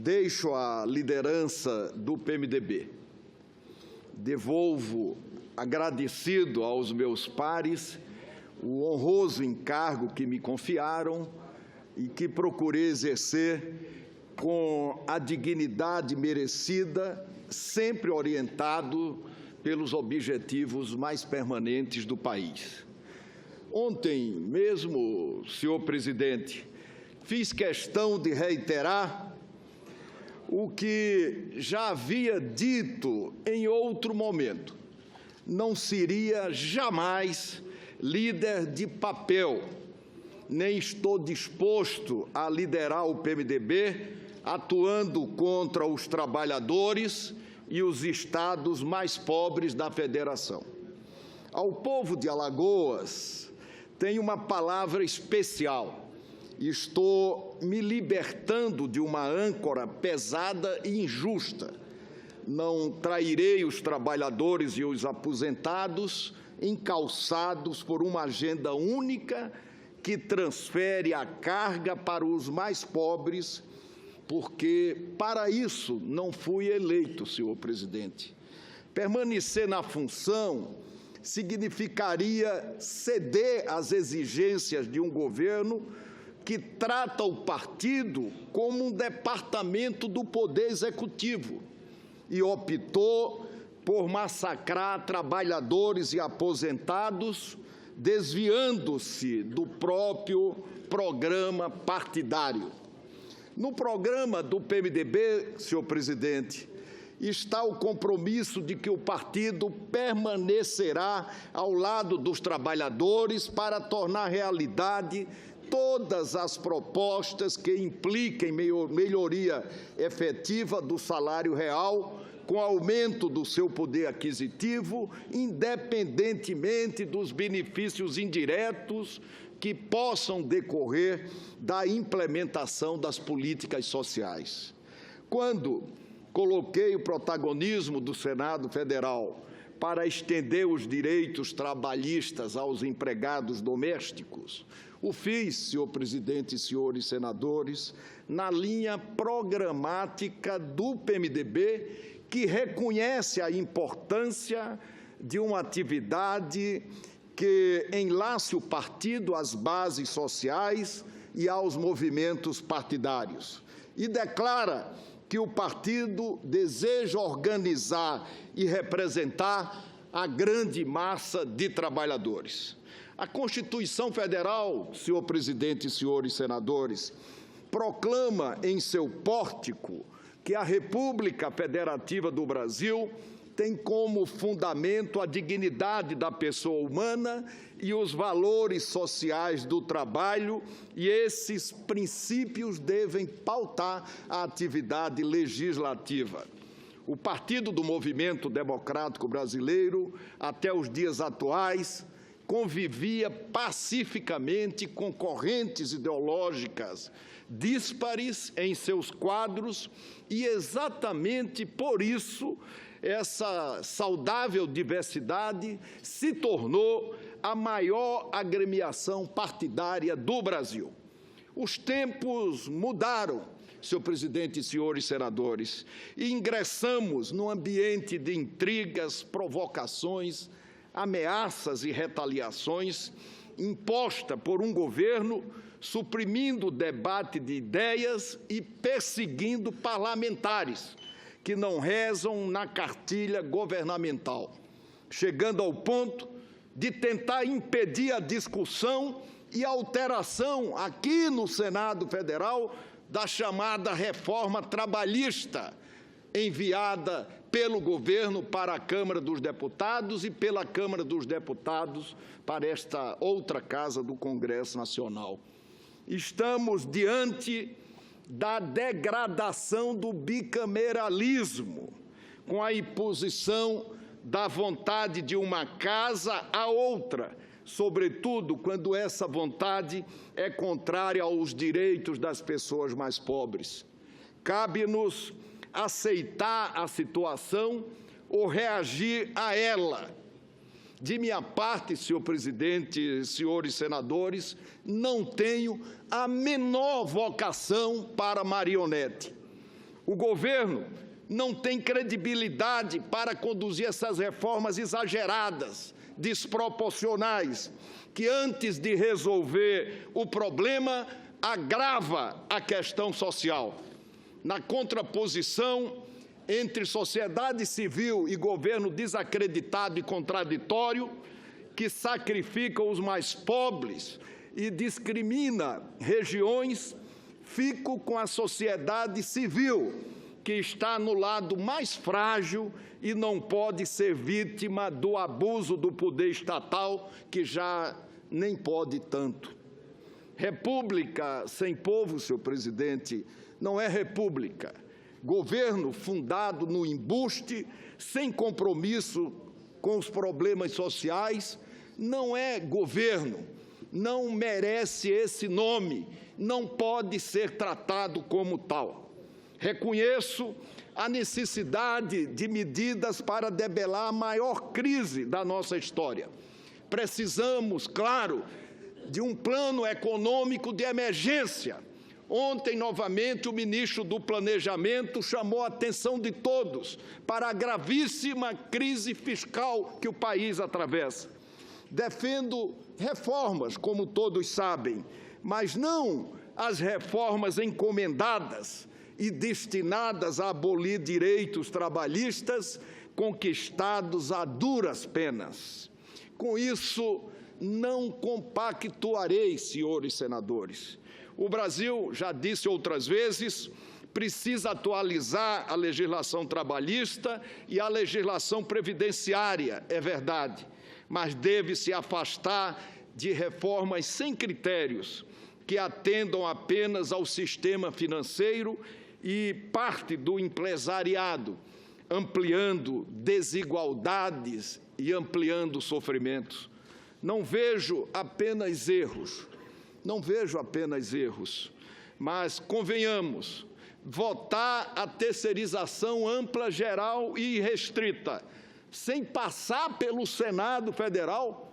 Deixo a liderança do PMDB. Devolvo agradecido aos meus pares o honroso encargo que me confiaram e que procurei exercer com a dignidade merecida, sempre orientado pelos objetivos mais permanentes do país. Ontem mesmo, senhor presidente, fiz questão de reiterar o que já havia dito em outro momento. Não seria jamais líder de papel, nem estou disposto a liderar o PMDB atuando contra os trabalhadores e os estados mais pobres da federação. Ao povo de Alagoas, tenho uma palavra especial. Estou me libertando de uma âncora pesada e injusta. Não trairei os trabalhadores e os aposentados encalçados por uma agenda única que transfere a carga para os mais pobres, porque para isso não fui eleito, senhor presidente. Permanecer na função significaria ceder às exigências de um governo que trata o partido como um departamento do Poder Executivo e optou por massacrar trabalhadores e aposentados, desviando-se do próprio programa partidário. No programa do PMDB, senhor presidente, está o compromisso de que o partido permanecerá ao lado dos trabalhadores para tornar realidade todas as propostas que impliquem melhoria efetiva do salário real, com aumento do seu poder aquisitivo, independentemente dos benefícios indiretos que possam decorrer da implementação das políticas sociais. Quando coloquei o protagonismo do Senado Federal para estender os direitos trabalhistas aos empregados domésticos, o fiz, senhor presidente e senhores senadores, na linha programática do PMDB, que reconhece a importância de uma atividade que enlace o partido às bases sociais e aos movimentos partidários, e declara que o partido deseja organizar e representar a grande massa de trabalhadores. A Constituição Federal, senhor presidente e senhores senadores, proclama em seu pórtico que a República Federativa do Brasil tem como fundamento a dignidade da pessoa humana e os valores sociais do trabalho, e esses princípios devem pautar a atividade legislativa. O Partido do Movimento Democrático Brasileiro, até os dias atuais, convivia pacificamente com correntes ideológicas díspares em seus quadros e, exatamente por isso, essa saudável diversidade se tornou a maior agremiação partidária do Brasil. Os tempos mudaram, senhor presidente e senhores senadores, e ingressamos num ambiente de intrigas, provocações, ameaças e retaliações imposta por um governo suprimindo o debate de ideias e perseguindo parlamentares que não rezam na cartilha governamental, chegando ao ponto de tentar impedir a discussão e alteração aqui no Senado Federal da chamada reforma trabalhista, enviada pelo governo para a Câmara dos Deputados e pela Câmara dos Deputados para esta outra casa do Congresso Nacional. Estamos diante da degradação do bicameralismo, com a imposição da vontade de uma casa a outra, sobretudo quando essa vontade é contrária aos direitos das pessoas mais pobres. Cabe-nos aceitar a situação ou reagir a ela. De minha parte, senhor presidente, senhores senadores, não tenho a menor vocação para marionete. O governo não tem credibilidade para conduzir essas reformas exageradas, desproporcionais, que antes de resolver o problema, agrava a questão social. Na contraposição entre sociedade civil e governo desacreditado e contraditório, que sacrifica os mais pobres e discrimina regiões, fico com a sociedade civil, que está no lado mais frágil e não pode ser vítima do abuso do poder estatal, que já nem pode tanto. República sem povo, senhor presidente, não é república. Governo fundado no embuste, sem compromisso com os problemas sociais, não é governo, não merece esse nome, não pode ser tratado como tal. Reconheço a necessidade de medidas para debelar a maior crise da nossa história. Precisamos, claro, de um plano econômico de emergência. Ontem, novamente, o ministro do Planejamento chamou a atenção de todos para a gravíssima crise fiscal que o país atravessa. Defendo reformas, como todos sabem, mas não as reformas encomendadas e destinadas a abolir direitos trabalhistas conquistados a duras penas. Com isso, não compactuarei, senhores senadores. O Brasil, já disse outras vezes, precisa atualizar a legislação trabalhista e a legislação previdenciária, é verdade, mas deve se afastar de reformas sem critérios, que atendam apenas ao sistema financeiro e parte do empresariado, ampliando desigualdades e ampliando sofrimentos. Não vejo apenas erros, mas convenhamos, votar a terceirização ampla, geral e restrita, sem passar pelo Senado Federal,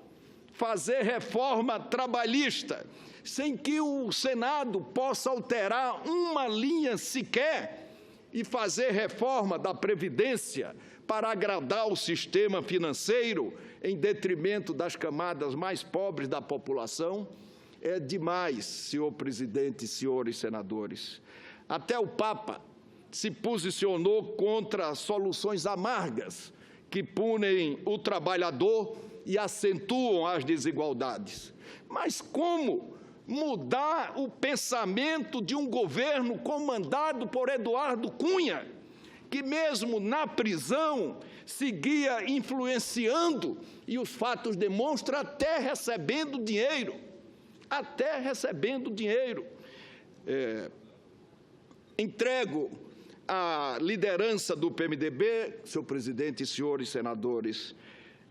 fazer reforma trabalhista, sem que o Senado possa alterar uma linha sequer e fazer reforma da Previdência para agradar o sistema financeiro em detrimento das camadas mais pobres da população, é demais, senhor presidente e senhores senadores. Até o Papa se posicionou contra soluções amargas que punem o trabalhador e acentuam as desigualdades. Mas como mudar o pensamento de um governo comandado por Eduardo Cunha, que mesmo na prisão seguia influenciando, e os fatos demonstram, até recebendo dinheiro. Entrego a liderança do PMDB, senhor presidente e senhores senadores,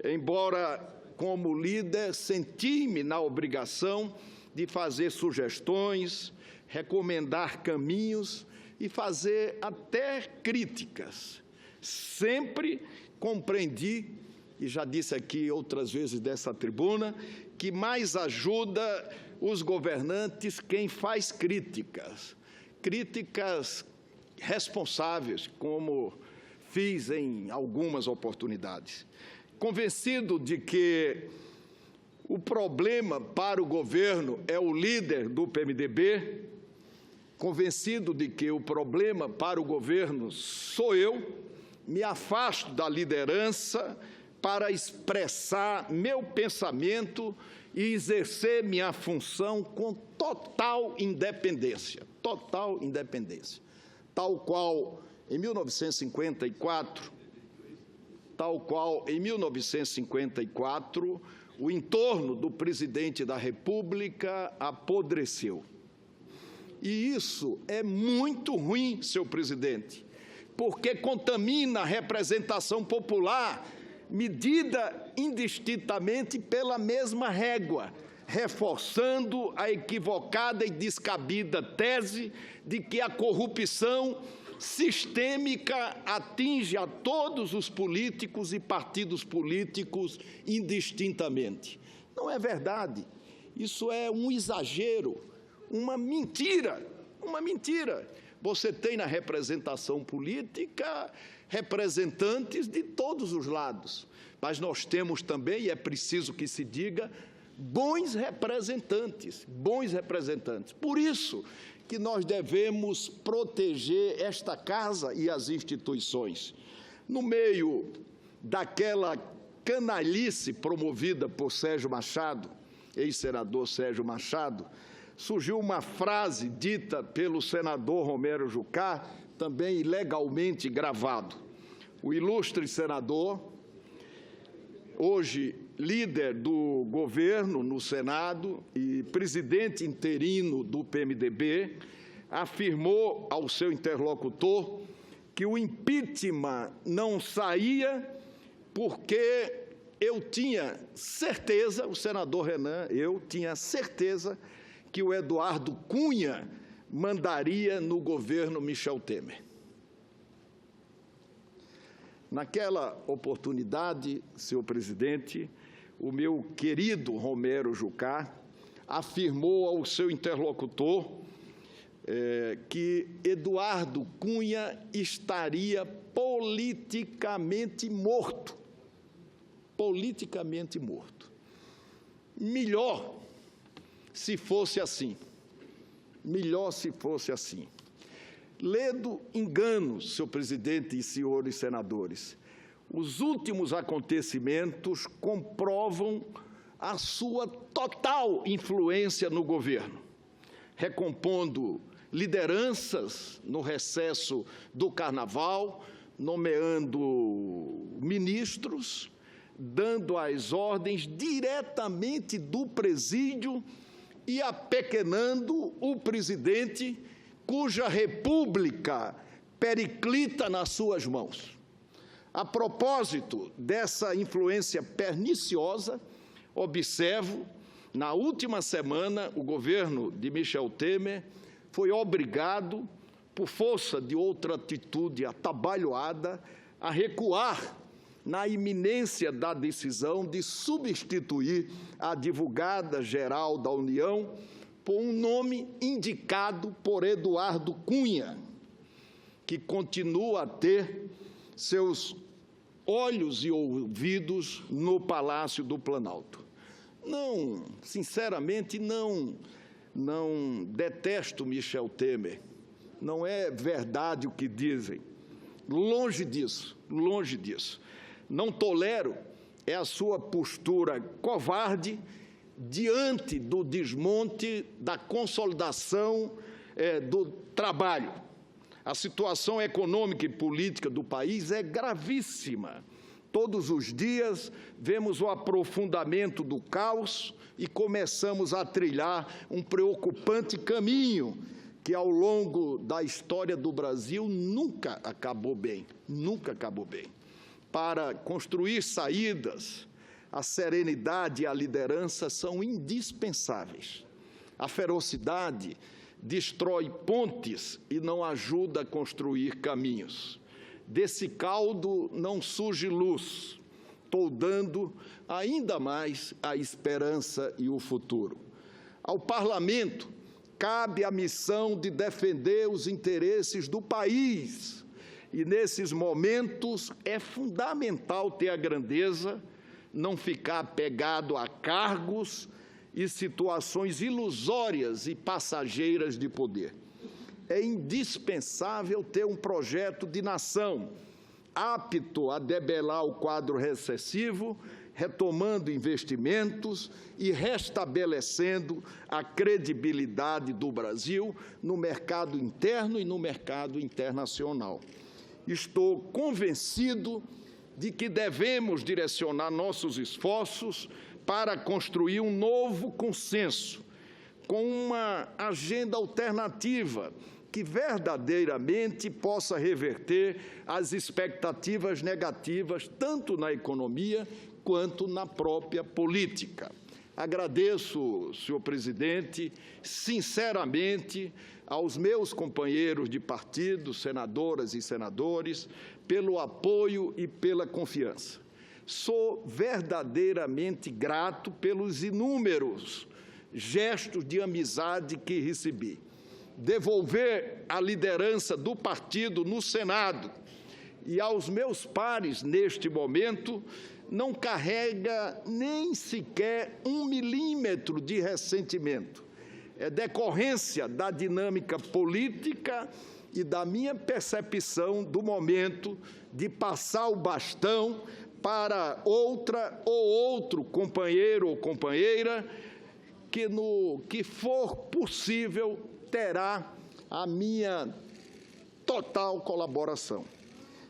embora, como líder, senti-me na obrigação de fazer sugestões, recomendar caminhos e fazer até críticas. Sempre compreendi, e já disse aqui outras vezes dessa tribuna, que mais ajuda os governantes quem faz críticas responsáveis, como fiz em algumas oportunidades. Convencido de que o problema para o governo é o líder do PMDB, convencido de que o problema para o governo sou eu, me afasto da liderança para expressar meu pensamento e exercer minha função com total independência, tal qual em 1954, o entorno do presidente da República apodreceu. E isso é muito ruim, senhor presidente, porque contamina a representação popular, medida indistintamente pela mesma régua, reforçando a equivocada e descabida tese de que a corrupção sistêmica atinge a todos os políticos e partidos políticos indistintamente. Não é verdade. Isso é um exagero, uma mentira. Você tem na representação política representantes de todos os lados, mas nós temos também, e é preciso que se diga, bons representantes. Por isso que nós devemos proteger esta casa e as instituições. No meio daquela canalice promovida por Sérgio Machado, ex-senador Sérgio Machado, surgiu uma frase dita pelo senador Romero Jucá, também ilegalmente gravado. O ilustre senador, hoje líder do governo no Senado e presidente interino do PMDB, afirmou ao seu interlocutor que o impeachment não saía porque eu tinha certeza, o senador Renan, eu tinha certeza que o Eduardo Cunha mandaria no governo Michel Temer. Naquela oportunidade, senhor presidente, o meu querido Romero Jucá afirmou ao seu interlocutor que Eduardo Cunha estaria politicamente morto. Politicamente morto. Melhor se fosse assim. Melhor se fosse assim. Ledo enganos, senhor presidente e senhores senadores. Os últimos acontecimentos comprovam a sua total influência no governo, recompondo lideranças no recesso do Carnaval, nomeando ministros, dando as ordens diretamente do presídio e apequenando o presidente, cuja república periclita nas suas mãos. A propósito dessa influência perniciosa, observo, na última semana, o governo de Michel Temer foi obrigado, por força de outra atitude atabalhoada, a recuar na iminência da decisão de substituir a advogada-geral da União por um nome indicado por Eduardo Cunha, que continua a ter seus olhos e ouvidos no Palácio do Planalto. Não, sinceramente, não detesto Michel Temer. Não é verdade o que dizem. Longe disso, longe disso. Não tolero a sua postura covarde diante do desmonte da consolidação do trabalho. A situação econômica e política do país é gravíssima. Todos os dias vemos o aprofundamento do caos e começamos a trilhar um preocupante caminho que, ao longo da história do Brasil, nunca acabou bem, nunca acabou bem. Para construir saídas, a serenidade e a liderança são indispensáveis. A ferocidade destrói pontes e não ajuda a construir caminhos. Desse caldo não surge luz, toldando ainda mais a esperança e o futuro. Ao Parlamento cabe a missão de defender os interesses do país, e nesses momentos é fundamental ter a grandeza, não ficar apegado a cargos e situações ilusórias e passageiras de poder. É indispensável ter um projeto de nação apto a debelar o quadro recessivo, retomando investimentos e restabelecendo a credibilidade do Brasil no mercado interno e no mercado internacional. Estou convencido de que devemos direcionar nossos esforços para construir um novo consenso, com uma agenda alternativa que verdadeiramente possa reverter as expectativas negativas, tanto na economia quanto na própria política. Agradeço, senhor presidente, sinceramente, aos meus companheiros de partido, senadoras e senadores, pelo apoio e pela confiança. Sou verdadeiramente grato pelos inúmeros gestos de amizade que recebi. devolver a liderança do partido no Senado e aos meus pares, neste momento, não carrega nem sequer 1 milímetro de ressentimento. É decorrência da dinâmica política e da minha percepção do momento de passar o bastão para outra ou outro companheiro ou companheira que, no que for possível, terá a minha total colaboração.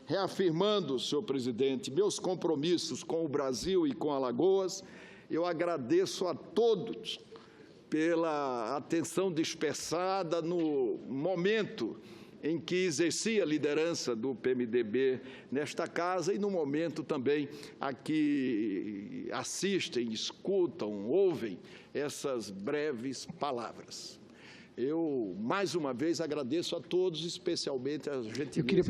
Reafirmando, senhor presidente, meus compromissos com o Brasil e com Alagoas, eu agradeço a todos pela atenção dispensada no momento em que exercia a liderança do PMDB nesta casa e no momento também a que assistem, escutam, ouvem essas breves palavras. Eu, mais uma vez, agradeço a todos, especialmente a gentileza